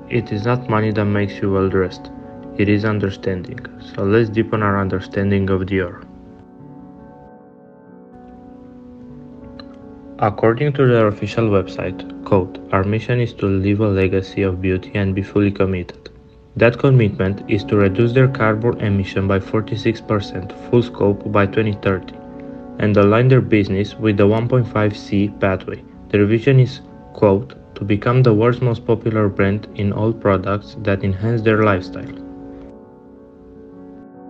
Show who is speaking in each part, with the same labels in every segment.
Speaker 1: It is not money that makes you well dressed, it is understanding. So let's deepen our understanding of Dior. According to their official website, quote, our mission is to leave a legacy of beauty and be fully committed. That commitment is to reduce their carbon emission by 46%, full scope by 2030, and align their business with the 1.5C pathway. Their vision is, quote, to become the world's most popular brand in all products that enhance their lifestyle.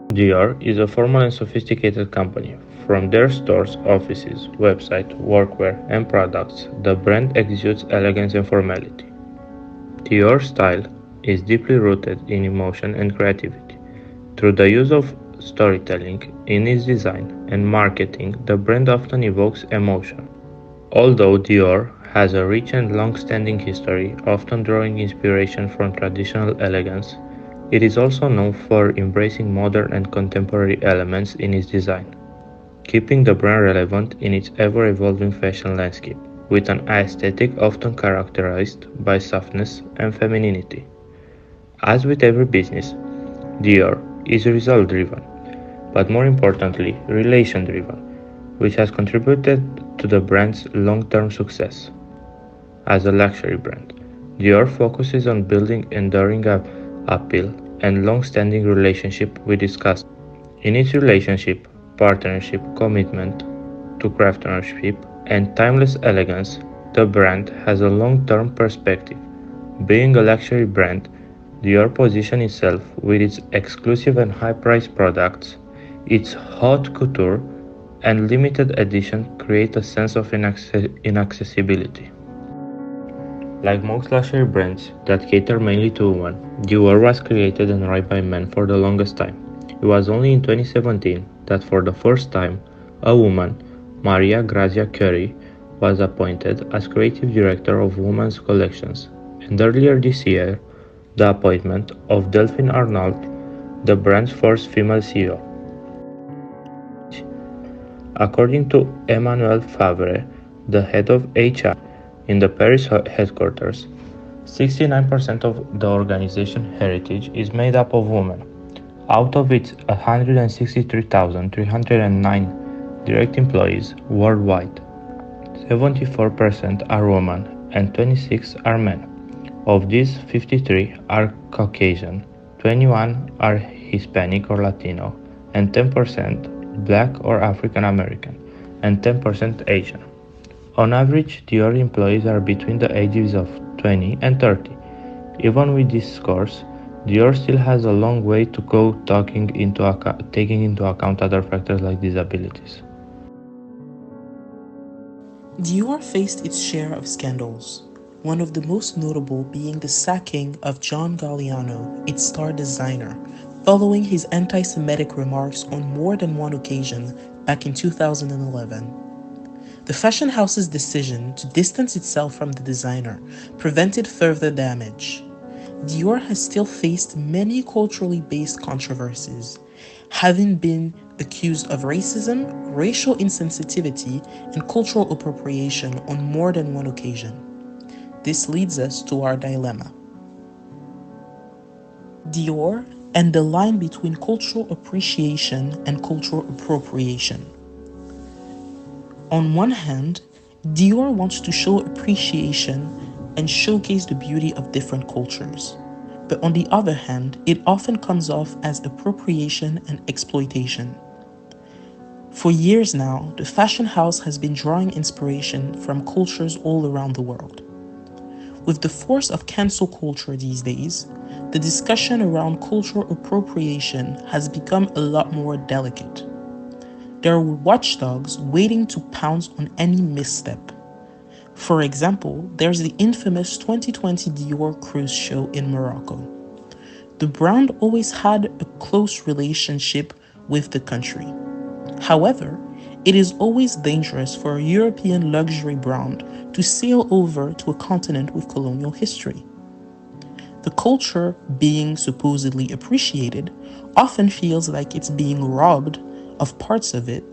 Speaker 1: Dior is a formal and sophisticated company. From their stores, offices, website, workwear, and products, the brand exudes elegance and formality. Dior style is deeply rooted in emotion and creativity. Through the use of storytelling in its design and marketing, the brand often evokes emotion. Although Dior has a rich and long-standing history, often drawing inspiration from traditional elegance, it is also known for embracing modern and contemporary elements in its design, keeping the brand relevant in its ever-evolving fashion landscape, with an aesthetic often characterized by softness and femininity. As with every business, Dior is result-driven, but more importantly, relation-driven, which has contributed to the brand's long-term success. As a luxury brand, Dior focuses on building enduring appeal and long-standing relationship with its customers. In its relationship, partnership, commitment to craftsmanship, and timeless elegance, the brand has a long-term perspective. Being a luxury brand, Dior positions itself with its exclusive and high-priced products. Its haute couture and limited edition create a sense of inaccessibility. Like most luxury brands that cater mainly to women, Dior was created and run by men for the longest time. It was only in 2017 that for the first time, a woman, Maria Grazia Curie, was appointed as creative director of women's collections, and earlier this year, the appointment of Delphine Arnault, the brand's first female CEO. According to Emmanuel Favre, the head of HR in the Paris headquarters, 69% of the organization heritage is made up of women. Out of its 163,309 direct employees worldwide, 74% are women and 26 are men. Of these, 53 are Caucasian, 21 are Hispanic or Latino, and 10% Black or African American, and 10% Asian. On average, Dior employees are between the ages of 20 and 30. Even with these scores, Dior still has a long way to go taking into account other factors like disabilities.
Speaker 2: Dior faced its share of scandals, one of the most notable being the sacking of John Galliano, its star designer, following his anti-Semitic remarks on more than one occasion back in 2011. The fashion house's decision to distance itself from the designer prevented further damage. Dior has still faced many culturally based controversies, having been accused of racism, racial insensitivity, and cultural appropriation on more than one occasion. This leads us to our dilemma. Dior and the line between cultural appreciation and cultural appropriation. On one hand, Dior wants to show appreciation and showcase the beauty of different cultures. But on the other hand, it often comes off as appropriation and exploitation. For years now, the fashion house has been drawing inspiration from cultures all around the world. With the force of cancel culture these days, the discussion around cultural appropriation has become a lot more delicate. There are watchdogs waiting to pounce on any misstep. For example, there's the infamous 2020 Dior cruise show in Morocco. The brand always had a close relationship with the country. However, it is always dangerous for a European luxury brand to sail over to a continent with colonial history. The culture being supposedly appreciated often feels like it's being robbed of parts of it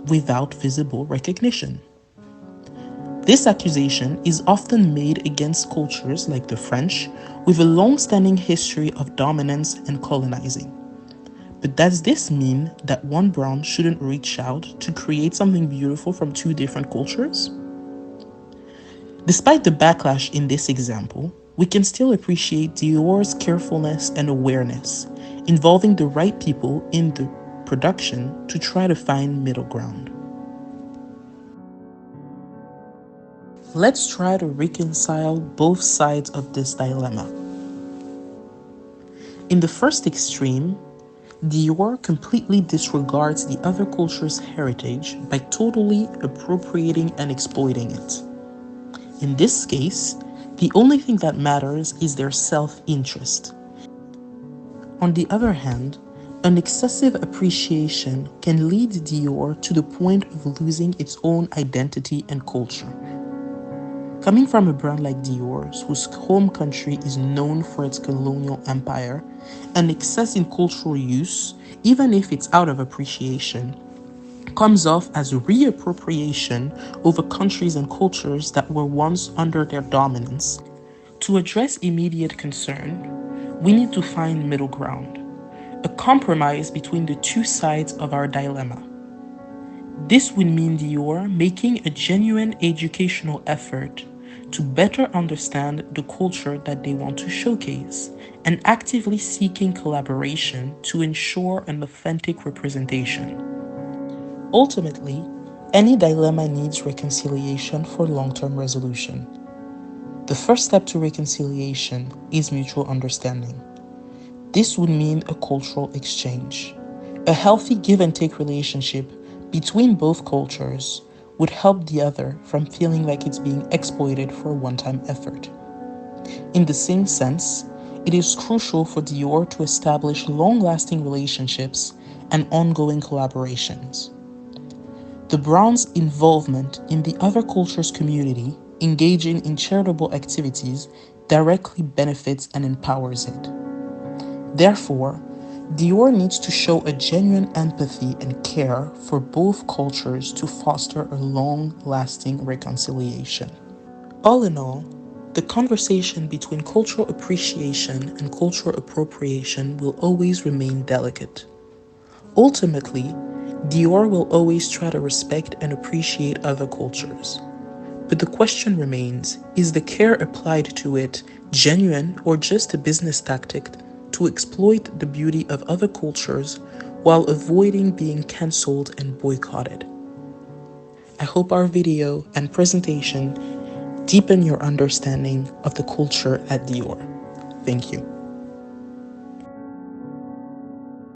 Speaker 2: without visible recognition. This accusation is often made against cultures like the French, with a long standing history of dominance and colonizing. But does this mean that one brand shouldn't reach out to create something beautiful from two different cultures? Despite the backlash in this example, we can still appreciate Dior's carefulness and awareness, involving the right people in the production to try to find middle ground. Let's try to reconcile both sides of this dilemma. In the first extreme, Dior completely disregards the other culture's heritage by totally appropriating and exploiting it. In this case, the only thing that matters is their self-interest. On the other hand, an excessive appreciation can lead Dior to the point of losing its own identity and culture. Coming from a brand like Dior's, whose home country is known for its colonial empire, an excess in cultural use, even if it's out of appreciation, comes off as reappropriation over countries and cultures that were once under their dominance. To address immediate concern, we need to find middle ground, a compromise between the two sides of our dilemma. This would mean Dior making a genuine educational effort to better understand the culture that they want to showcase and actively seeking collaboration to ensure an authentic representation. Ultimately, any dilemma needs reconciliation for long-term resolution. The first step to reconciliation is mutual understanding. This would mean a cultural exchange. A healthy give and take relationship between both cultures would help the other from feeling like it's being exploited for a one-time effort. In the same sense, it is crucial for Dior to establish long-lasting relationships and ongoing collaborations. The brand's involvement in the other culture's community, engaging in charitable activities, directly benefits and empowers it. Therefore, Dior needs to show a genuine empathy and care for both cultures to foster a long-lasting reconciliation. All in all, the conversation between cultural appreciation and cultural appropriation will always remain delicate. Ultimately, Dior will always try to respect and appreciate other cultures. But the question remains, is the care applied to it genuine or just a business tactic to exploit the beauty of other cultures while avoiding being cancelled and boycotted? I hope our video and presentation deepen your understanding of the culture at Dior. Thank you.